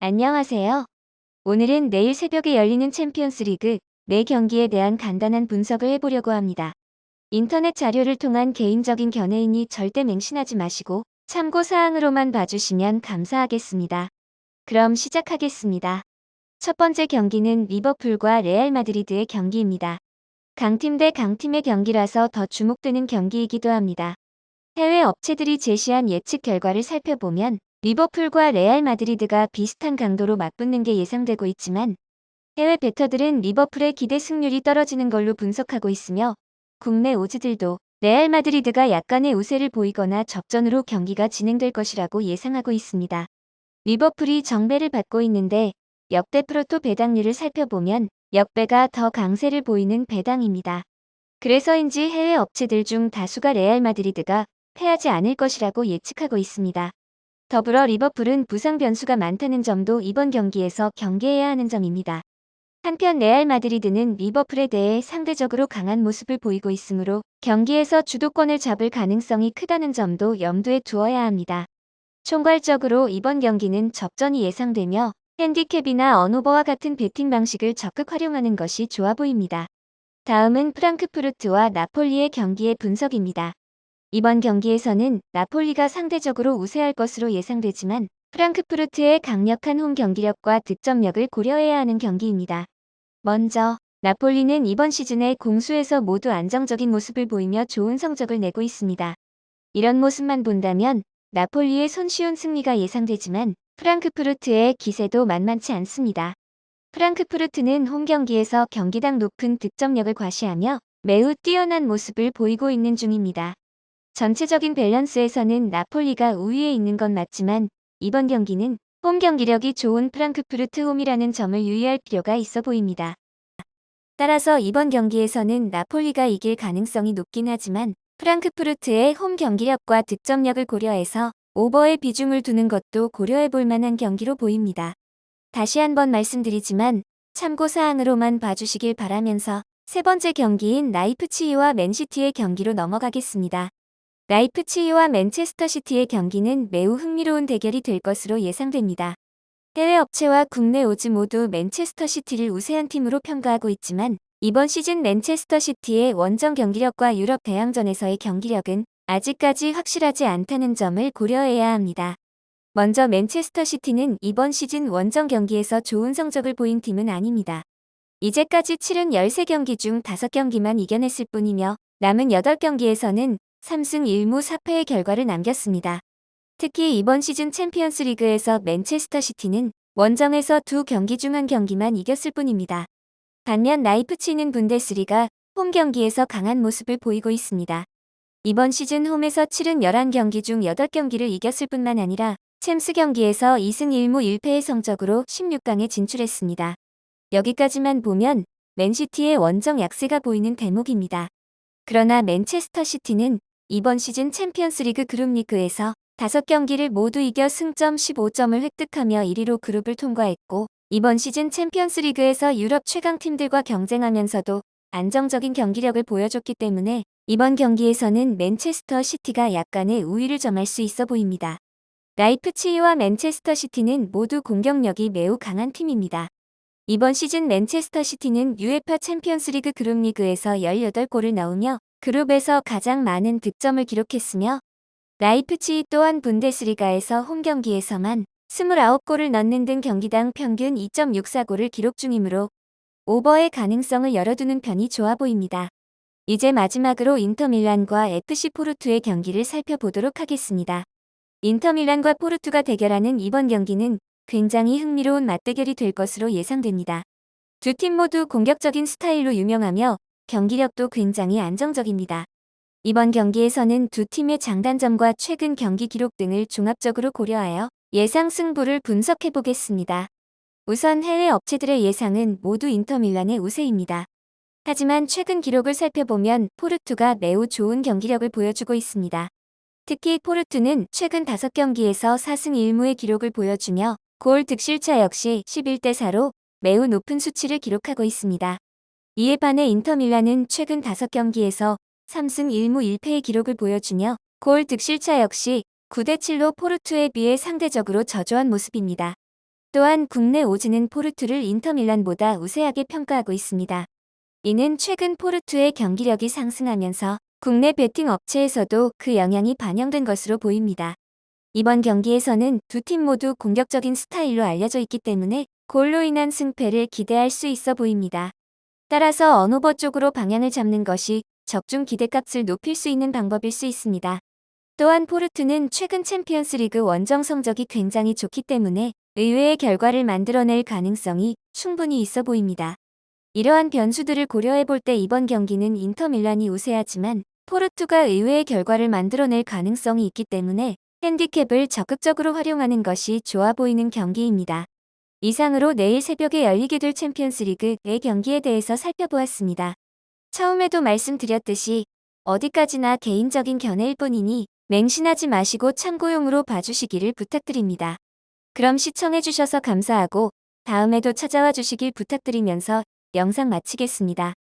안녕하세요. 오늘은 내일 새벽에 열리는 챔피언스 리그 4경기에 대한 간단한 분석을 해보려고 합니다. 인터넷 자료를 통한 개인적인 견해이니 절대 맹신하지 마시고 참고 사항으로만 봐주시면 감사하겠습니다. 그럼 시작하겠습니다. 첫 번째 경기는 리버풀과 레알 마드리드의 경기입니다. 강팀 대 강팀의 경기라서 더 주목되는 경기이기도 합니다. 해외 업체들이 제시한 예측 결과를 살펴보면 리버풀과 레알 마드리드가 비슷한 강도로 맞붙는 게 예상되고 있지만 해외 베터들은 리버풀의 기대 승률이 떨어지는 걸로 분석하고 있으며 국내 오즈들도 레알 마드리드가 약간의 우세를 보이거나 접전으로 경기가 진행될 것이라고 예상하고 있습니다. 리버풀이 정배를 받고 있는데 역대 프로토 배당률을 살펴보면 역배가 더 강세를 보이는 배당입니다. 그래서인지 해외 업체들 중 다수가 레알 마드리드가 패하지 않을 것이라고 예측하고 있습니다. 더불어 리버풀은 부상 변수가 많다는 점도 이번 경기에서 경계해야 하는 점입니다. 한편 레알 마드리드는 리버풀에 대해 상대적으로 강한 모습을 보이고 있으므로 경기에서 주도권을 잡을 가능성이 크다는 점도 염두에 두어야 합니다. 총괄적으로 이번 경기는 접전이 예상되며 핸디캡이나 언오버와 같은 베팅 방식을 적극 활용하는 것이 좋아 보입니다. 다음은 프랑크푸르트와 나폴리의 경기의 분석입니다. 이번 경기에서는 나폴리가 상대적으로 우세할 것으로 예상되지만 프랑크푸르트의 강력한 홈 경기력과 득점력을 고려해야 하는 경기입니다. 먼저 나폴리는 이번 시즌에 공수에서 모두 안정적인 모습을 보이며 좋은 성적을 내고 있습니다. 이런 모습만 본다면 나폴리의 손쉬운 승리가 예상되지만 프랑크푸르트의 기세도 만만치 않습니다. 프랑크푸르트는 홈 경기에서 경기당 높은 득점력을 과시하며 매우 뛰어난 모습을 보이고 있는 중입니다. 전체적인 밸런스에서는 나폴리가 우위에 있는 건 맞지만 이번 경기는 홈 경기력이 좋은 프랑크푸르트 홈이라는 점을 유의할 필요가 있어 보입니다. 따라서 이번 경기에서는 나폴리가 이길 가능성이 높긴 하지만 프랑크푸르트의 홈 경기력과 득점력을 고려해서 오버의 비중을 두는 것도 고려해 볼 만한 경기로 보입니다. 다시 한번 말씀드리지만 참고사항으로만 봐주시길 바라면서 세 번째 경기인 라이프치히와 맨시티의 경기로 넘어가겠습니다. 라이프치히와 맨체스터 시티의 경기는 매우 흥미로운 대결이 될 것으로 예상됩니다. 해외 업체와 국내 오즈 모두 맨체스터 시티를 우세한 팀으로 평가하고 있지만 이번 시즌 맨체스터 시티의 원정 경기력과 유럽 대항전에서의 경기력은 아직까지 확실하지 않다는 점을 고려해야 합니다. 먼저 맨체스터 시티는 이번 시즌 원정 경기에서 좋은 성적을 보인 팀은 아닙니다. 이제까지 치른 13경기 중 5경기만 이겨냈을 뿐이며 남은 8경기에서는 3승 1무 4패의 결과를 남겼습니다. 특히 이번 시즌 챔피언스 리그에서 맨체스터 시티는 원정에서 2경기 중 1경기만 이겼을 뿐입니다. 반면 라이프치히는 분데스리가 홈 경기에서 강한 모습을 보이고 있습니다. 이번 시즌 홈에서 치른 11경기 중 8경기를 이겼을 뿐만 아니라 챔스 경기에서 2승 1무 1패의 성적으로 16강에 진출했습니다. 여기까지만 보면 맨시티의 원정 약세가 보이는 대목입니다. 그러나 맨체스터 시티는 이번 시즌 챔피언스리그 그룹리그에서 5경기를 모두 이겨 승점 15점을 획득하며 1위로 그룹을 통과했고 이번 시즌 챔피언스리그에서 유럽 최강팀들과 경쟁하면서도 안정적인 경기력을 보여줬기 때문에 이번 경기에서는 맨체스터 시티가 약간의 우위를 점할 수 있어 보입니다. 라이프치히와 맨체스터 시티는 모두 공격력이 매우 강한 팀입니다. 이번 시즌 맨체스터 시티는 UEFA 챔피언스리그 그룹리그에서 18골을 넣으며 그룹에서 가장 많은 득점을 기록했으며 라이프치히 또한 분데스리가에서 홈 경기에서만 29골을 넣는 등 경기당 평균 2.64골을 기록 중이므로 오버의 가능성을 열어두는 편이 좋아 보입니다. 이제 마지막으로 인터밀란과 FC 포르투의 경기를 살펴보도록 하겠습니다. 인터밀란과 포르투가 대결하는 이번 경기는 굉장히 흥미로운 맞대결이 될 것으로 예상됩니다. 두 팀 모두 공격적인 스타일로 유명하며 경기력도 굉장히 안정적입니다. 이번 경기에서는 두 팀의 장단점과 최근 경기 기록 등을 종합적으로 고려하여 예상 승부를 분석해 보겠습니다. 우선 해외 업체들의 예상은 모두 인터밀란의 우세입니다. 하지만 최근 기록을 살펴보면 포르투가 매우 좋은 경기력을 보여주고 있습니다. 특히 포르투는 최근 5경기에서 4승 1무의 기록을 보여주며 골 득실차 역시 11대4로 매우 높은 수치를 기록하고 있습니다. 이에 반해 인터밀란은 최근 5경기에서 3승 1무 1패의 기록을 보여주며 골 득실차 역시 9대7로 포르투에 비해 상대적으로 저조한 모습입니다. 또한 국내 오즈는 포르투를 인터밀란보다 우세하게 평가하고 있습니다. 이는 최근 포르투의 경기력이 상승하면서 국내 베팅 업체에서도 그 영향이 반영된 것으로 보입니다. 이번 경기에서는 두 팀 모두 공격적인 스타일로 알려져 있기 때문에 골로 인한 승패를 기대할 수 있어 보입니다. 따라서 언오버 쪽으로 방향을 잡는 것이 적중 기대값을 높일 수 있는 방법일 수 있습니다. 또한 포르투는 최근 챔피언스리그 원정 성적이 굉장히 좋기 때문에 의외의 결과를 만들어낼 가능성이 충분히 있어 보입니다. 이러한 변수들을 고려해 볼 때 이번 경기는 인터밀란이 우세하지만 포르투가 의외의 결과를 만들어낼 가능성이 있기 때문에 핸디캡을 적극적으로 활용하는 것이 좋아 보이는 경기입니다. 이상으로 내일 새벽에 열리게 될 챔피언스리그의 경기에 대해서 살펴보았습니다. 처음에도 말씀드렸듯이 어디까지나 개인적인 견해일 뿐이니 맹신하지 마시고 참고용으로 봐주시기를 부탁드립니다. 그럼 시청해주셔서 감사하고 다음에도 찾아와 주시길 부탁드리면서 영상 마치겠습니다.